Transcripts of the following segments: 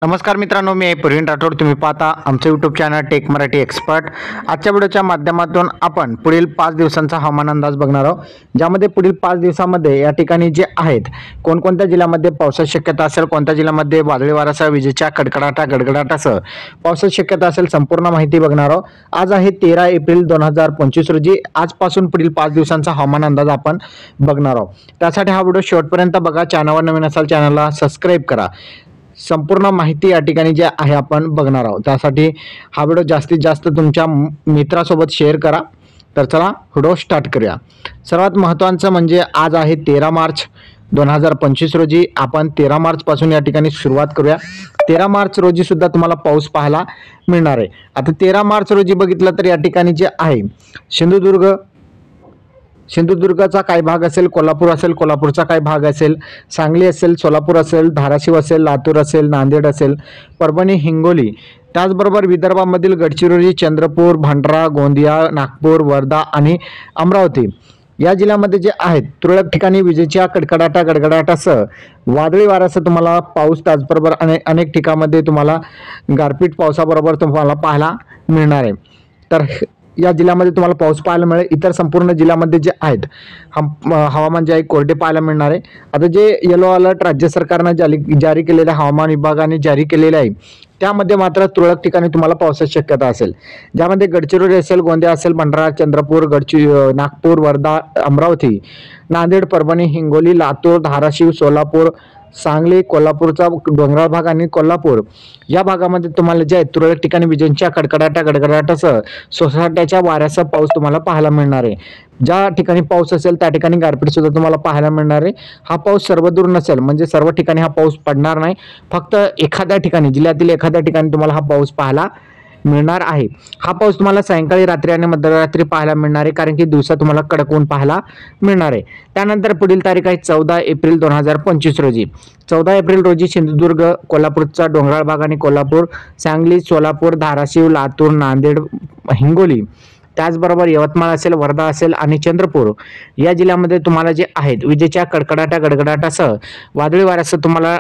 नमस्कार मित्रांनो, मी प्रवीण राठोड. तुम्ही पाहता आमचं YouTube channel tech Marathi expert. आजच्या व्हिडिओच्या माध्यमातून आपण पुढील 5 दिवसांचा हवामान अंदाज बघणार आहोत, ज्यामध्ये पुढील 5 दिवसांमध्ये या ठिकाणी जे आहेत कोणकोणत्या जिल्ह्यामध्ये पावसाची शक्यता असेल, कोणत्या जिल्ह्यामध्ये वादळी वाऱ्यासह विजेच्या गडगडाटासह पावसाची शक्यता असेल, संपूर्ण माहिती बघणार आहोत. आज आहे 13 एप्रिल 2025 रोजी. आजपासून पुढील 5 दिवसांचा हवामान अंदाज आपण बघणार आहोत. त्यासाठी हा व्हिडिओ शेवटपर्यंत बघा. चॅनलवर नवीन असाल चॅनलला सबस्क्राईब करा. संपूर्ण माहिती या ठिकाणी जे आहे आपण बघणार आहोत. त्यासाठी हा व्हिडिओ जास्तीत जास्त तुमच्या मित्रासोबत शेअर करा. तर चला व्हिडिओ स्टार्ट करूया. सर्वात महत्त्वाचं म्हणजे आज आहे 13 मार्च 2025 रोजी. आपण 13 मार्च पासून या ठिकाणी सुरुवात करूया. 13 मार्च रोजी सुद्धा तुम्हाला पाऊस पाहायला मिळणार आहे. आता 13 मार्च रोजी बघितलं तर या ठिकाणी जे आहे सिंधुदुर्गचा काही भाग असेल, कोल्हापूर असेल, कोल्हापूरचा काही भाग असेल, सांगली असेल, सोलापूर असेल, धाराशिव असेल, लातूर असेल, नांदेड असेल, परभणी, हिंगोली, त्याचबरोबर विदर्भामधील गडचिरोली, चंद्रपूर, भंडारा, गोंदिया, नागपूर, वर्धा आणि अमरावती या जिल्ह्यामध्ये जे आहेत तुरळक ठिकाणी विजेच्या गडगडाटासह वादळी वाऱ्यासह तुम्हाला पाऊस, त्याचबरोबर अनेक ठिकाणामध्ये तुम्हाला गारपीट पावसाबरोबर तुम्हाला पाहायला मिळणार आहे. तर या जिल्ह्यामध्ये तुम्हाला पाऊस पाहायला मिळेल. इतर संपूर्ण जिल्ह्यामध्ये जे आहेत हवामान जे आहे कोरडे पाहायला मिळणार आहे. आता जे येलो अलर्ट राज्य सरकारनं जारी केलेल्या हवामान विभागाने जारी केलेले आहे, त्यामध्ये मात्र तुरळक ठिकाणी तुम्हाला पावसाची शक्यता असेल, ज्यामध्ये गडचिरोली असेल, गोंदिया असेल, भंडारा, चंद्रपूर, नागपूर, वर्धा, अमरावती, नांदेड, परभणी, हिंगोली, लातूर, धाराशिव, सोलापूर, सांगली, कोल्हापूरचा डोंगराळ भाग आणि कोल्हापूर या भागामध्ये तुम्हाला जे आहे तुरळक ठिकाणी विजेच्या गडगडाटासह सोसाट्याच्या वाऱ्यासह पाऊस तुम्हाला पाहायला मिळणार आहे. ज्या ठिकाणी पाऊस असेल त्या ठिकाणी गारपीट सुद्धा तुम्हाला पाहायला मिळणार आहे. हा पाऊस सर्वदूर नसेल, म्हणजे सर्व ठिकाणी हा पाऊस पडणार नाही. फक्त एखाद्या ठिकाणी, जिल्ह्यातील एखाद्या ठिकाणी तुम्हाला हा पाऊस पाहायला मिळणार आहे. हा पाऊस तुम्हाला सायंकाळी, रात्री आणि मध्यरात्री पाहायला मिळणार आहे, कारण की दिवसा तुम्हाला कडक ऊन पाहायला मिळणार आहे. त्यानंतर पुढील तारीख आहे 14 एप्रिल 2025 रोजी. 14 एप्रिल रोजी सिंधुदुर्ग, कोल्हापूरचा डोंगराळ भाग आणि कोल्हापूर, सांगली, सोलापूर, धाराशिव, लातूर, नांदेड, हिंगोली, त्याचबरोबर यवतमाळ असेल, वर्धा असेल आणि चंद्रपूर या जिल्ह्यामध्ये तुम्हाला जे आहेत विजेच्या गडगडाटासह वादळी वाऱ्यासह तुम्हाला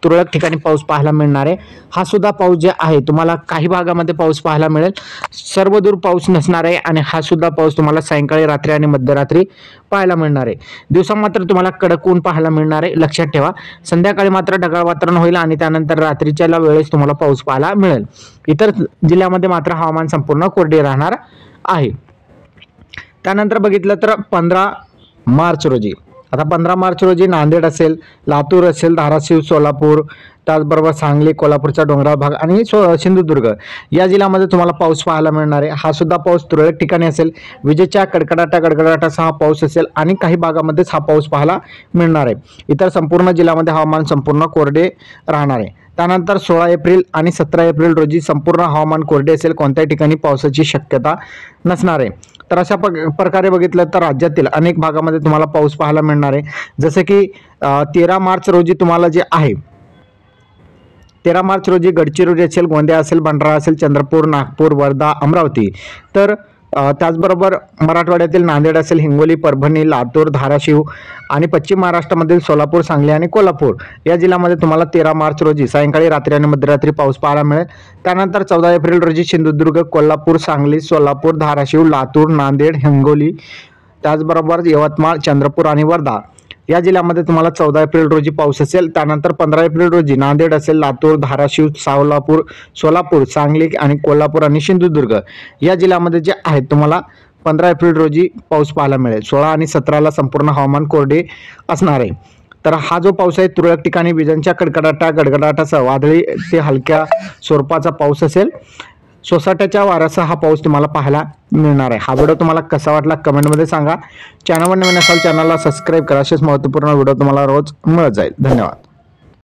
तुरळक ठिकाणी पाऊस पाहायला मिळणार आहे. हा सुद्धा पाऊस जे आहे तुम्हाला काही भागामध्ये पाऊस पाहायला मिळेल, सर्वदूर पाऊस नसणार आहे. आणि हा सुद्धा पाऊस तुम्हाला सायंकाळी, रात्री आणि मध्यरात्री पाहायला मिळणार आहे. दिवसा मात्र तुम्हाला कडक ऊन पाहायला मिळणार आहे. लक्षात ठेवा, संध्याकाळी मात्र ढगाळ वातावरण होईल आणि त्यानंतर रात्रीच्या वेळेस तुम्हाला पाऊस पाहायला मिळेल. इतर जिल्ह्यामध्ये मात्र हवामान संपूर्ण कोरडे राहणार आहे. त्यानंतर बघितलं तर 15 मार्च रोजी, आता 15 मार्च रोजी नांदेड असेल, लातूर असेल, धाराशिव, सोलापूर, त्याचबरोबर सांगली, कोल्हापूरचा डोंगराळ भाग आणि सिंधुदुर्ग या जिल्ह्यामध्ये तुम्हाला पाऊस पाहायला मिळणार आहे. हा सुद्धा पाऊस तुरळक ठिकाणी असेल, विजेच्या गडगडाटासह हा पाऊस असेल आणि काही भागामध्येच हा पाऊस पाहायला मिळणार आहे. इतर संपूर्ण जिल्ह्यामध्ये हवामान संपूर्ण कोरडे राहणार आहे. त्यानंतर 16 एप्रिल आणि 17 एप्रिल रोजी संपूर्ण हवामान कोरडे असेल, कोणत्याही ठिकाणी पावसाची शक्यता नसणार आहे. तर अशा प्रकारे बघितलं तर राज्यातील अनेक भागामध्ये तुम्हाला पाऊस पाहायला मिळणार आहे. जसे की 13 मार्च रोजी तुम्हाला जे आहे 13 मार्च रोजी गडचिरोली असेल, गोंदिया असेल, भंडारा असेल, चंद्रपूर, नागपूर, वर्धा, अमरावती, तर त्याचबरोबर मराठवाड्यातील नांदेड असेल, हिंगोली, परभणी, लातूर, धाराशिव आणि पश्चिम महाराष्ट्रामधील सोलापूर, सांगली आणि कोल्हापूर या जिल्ह्यामध्ये तुम्हाला 13 मार्च रोजी सायंकाळी, रात्री आणि मध्यरात्री पाऊस पाहायला मिळेल. त्यानंतर 14 एप्रिल रोजी सिंधुदुर्ग, कोल्हापूर, सांगली, सोलापूर, धाराशिव, लातूर, नांदेड, हिंगोली, त्याचबरोबर यवतमाळ, चंद्रपूर आणि वर्धा या जिल्ह्यामध्ये तुम्हाला 14 एप्रिल रोजी पाऊस असेल. त्यानंतर 15 एप्रिल रोजी नांदेड असेल, लातूर, धाराशिव, सोलापूर, सांगली आणि कोल्हापूर आणि सिंधुदुर्ग या जिल्ह्यामध्ये जे आहेत तुम्हाला 15 एप्रिल रोजी पाऊस पाहायला मिळेल. 16 आणि 17ला संपूर्ण हवामान कोरडे असणार आहे. तर हा जो पाऊस आहे तुरळक ठिकाणी विजांच्या गडगडाटासह वादळी ते हलक्या स्वरूपाचा पाऊस असेल, सोसाट्याच्या वाऱ्यासह हा पाऊस तुम्हाला पाहायला मिळणार आहे. हा व्हिडिओ तुम्हाला कसा वाटला कमेंटमध्ये सांगा. चॅनलवर नवीन असाल चॅनलला सबस्क्राईब करा. असेच महत्त्वपूर्ण व्हिडिओ तुम्हाला रोज मिळत जाईल. धन्यवाद.